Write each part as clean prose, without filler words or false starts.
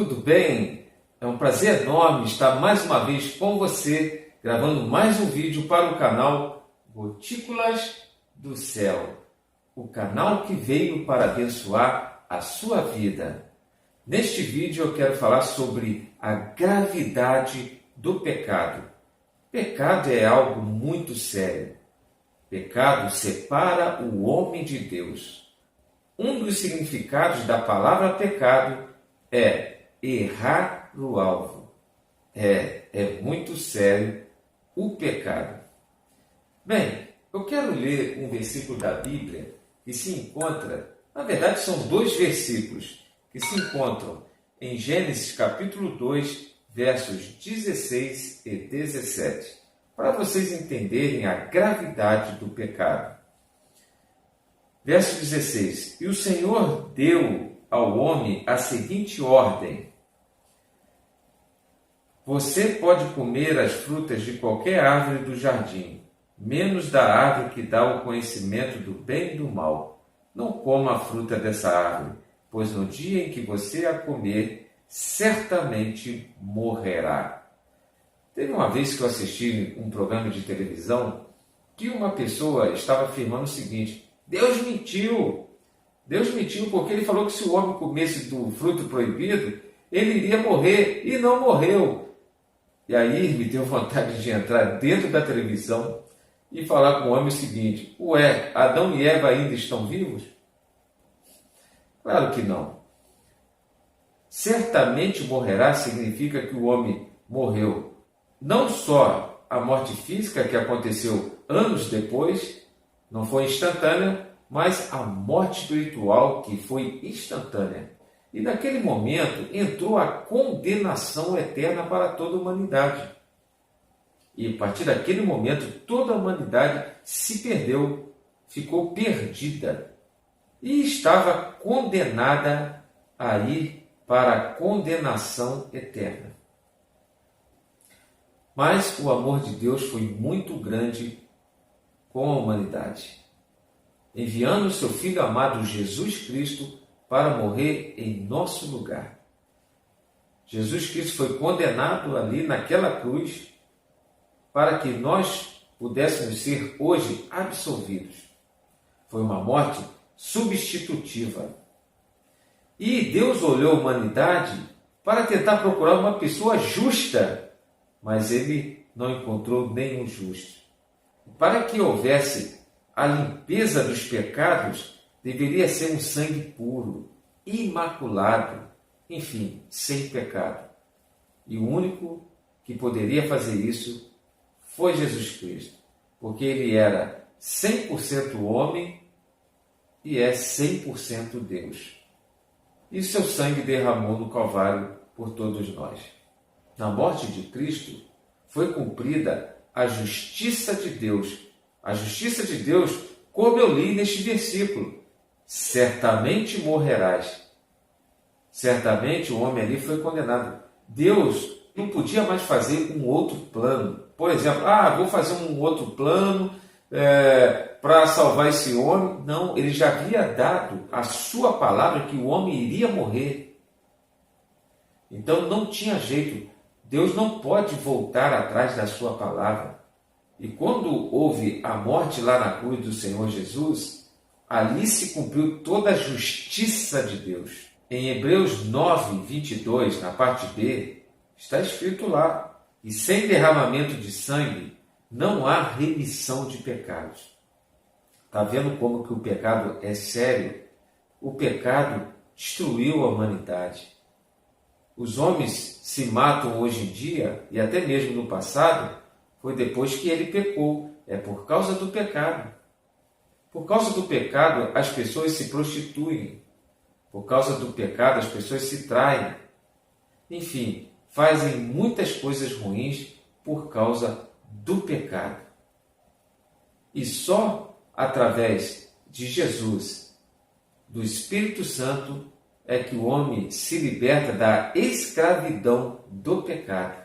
tudo bem? É um prazer enorme estar mais uma vez com você, gravando mais um vídeo para o canal Gotículas do Céu, o canal que veio para abençoar a sua vida. Neste vídeo eu quero falar sobre a gravidade do pecado. Pecado é algo muito sério. Pecado separa o homem de Deus. Um dos significados da palavra pecado é errar o alvo. É muito sério o pecado. Bem, eu quero ler um versículo da Bíblia que se encontra, na verdade são dois versículos que se encontram em Gênesis capítulo 2, versos 16 e 17, para vocês entenderem a gravidade do pecado. Verso 16: E o Senhor deu ao homem a seguinte ordem: Você pode comer as frutas de qualquer árvore do jardim, menos da árvore que dá o conhecimento do bem e do mal. Não coma a fruta dessa árvore, pois no dia em que você a comer, certamente morrerá. Teve uma vez que eu assisti um programa de televisão que uma pessoa estava afirmando o seguinte: Deus mentiu. Deus mentiu porque ele falou que se o homem comesse do fruto proibido, ele iria morrer e não morreu. E aí me deu vontade de entrar dentro da televisão e falar com o homem o seguinte: Ué, Adão e Eva ainda estão vivos? Claro que não. Certamente morrerá significa que o homem morreu. Não só a morte física que aconteceu anos depois, não foi instantânea, mas a morte espiritual que foi instantânea. E naquele momento entrou a condenação eterna para toda a humanidade. E a partir daquele momento toda a humanidade se perdeu, ficou perdida e estava condenada a ir para a condenação eterna. Mas o amor de Deus foi muito grande com a humanidade, enviando o seu Filho amado Jesus Cristo para morrer em nosso lugar. Jesus Cristo foi condenado ali naquela cruz para que nós pudéssemos ser hoje absolvidos. Foi uma morte substitutiva. E Deus olhou a humanidade para tentar procurar uma pessoa justa, mas ele não encontrou nenhum justo. Para que houvesse a limpeza dos pecados, deveria ser um sangue puro, imaculado, enfim, sem pecado. E o único que poderia fazer isso foi Jesus Cristo, porque ele era 100% homem e é 100% Deus. E seu sangue derramou no Calvário por todos nós. Na morte de Cristo foi cumprida a justiça de Deus. A justiça de Deus, como eu li neste versículo: certamente morrerás. Certamente o homem ali foi condenado. Deus não podia mais fazer um outro plano. Por exemplo, vou fazer um outro plano para salvar esse homem. Não, ele já havia dado a sua palavra que o homem iria morrer. Então não tinha jeito. Deus não pode voltar atrás da sua palavra. E quando houve a morte lá na cruz do Senhor Jesus, ali se cumpriu toda a justiça de Deus. Em Hebreus 9, 22, na parte B, está escrito lá: e sem derramamento de sangue não há remissão de pecados. Está vendo como que o pecado é sério? O pecado destruiu a humanidade. Os homens se matam hoje em dia, e até mesmo no passado, foi depois que ele pecou. É por causa do pecado. Por causa do pecado, as pessoas se prostituem. Por causa do pecado, as pessoas se traem. Enfim, fazem muitas coisas ruins por causa do pecado. E só através de Jesus, do Espírito Santo, é que o homem se liberta da escravidão do pecado.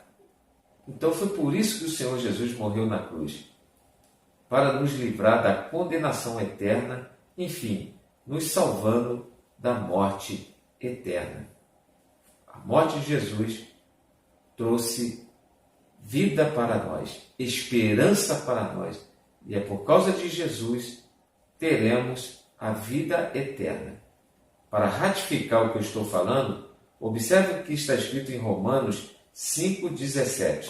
Então foi por isso que o Senhor Jesus morreu na cruz, para nos livrar da condenação eterna, enfim, nos salvando da morte eterna. A morte de Jesus trouxe vida para nós, esperança para nós. E é por causa de Jesus teremos a vida eterna. Para ratificar o que eu estou falando, observe o que está escrito em Romanos 5,17.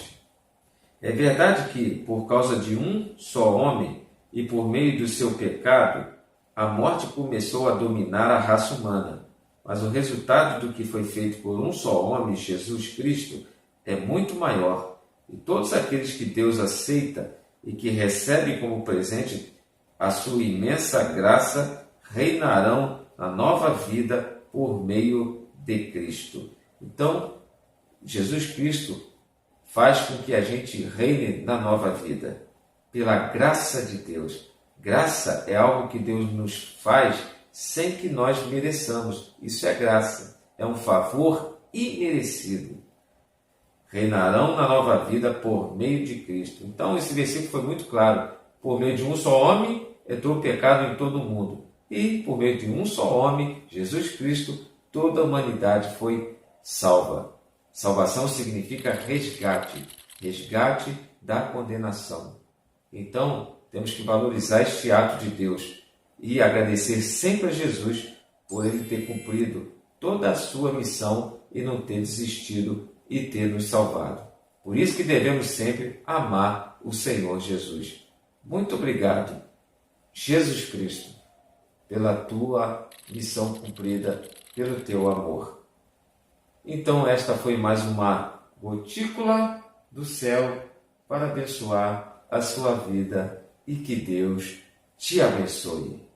É verdade que, por causa de um só homem e por meio do seu pecado, a morte começou a dominar a raça humana. Mas o resultado do que foi feito por um só homem, Jesus Cristo, é muito maior. E todos aqueles que Deus aceita e que recebem como presente a sua imensa graça reinarão na nova vida por meio de Cristo. Então, Jesus Cristo faz com que a gente reine na nova vida, pela graça de Deus. Graça é algo que Deus nos faz sem que nós mereçamos. Isso é graça, é um favor imerecido. Reinarão na nova vida por meio de Cristo. Então, esse versículo foi muito claro. Por meio de um só homem, entrou o pecado em todo o mundo. E, por meio de um só homem, Jesus Cristo, toda a humanidade foi salva. Salvação significa resgate. Resgate da condenação. Então, temos que valorizar este ato de Deus e agradecer sempre a Jesus por ele ter cumprido toda a sua missão e não ter desistido e ter nos salvado. Por isso que devemos sempre amar o Senhor Jesus. Muito obrigado, Jesus Cristo, pela tua missão cumprida, pelo teu amor. Então esta foi mais uma gotícula do céu para abençoar a sua vida e que Deus te abençoe.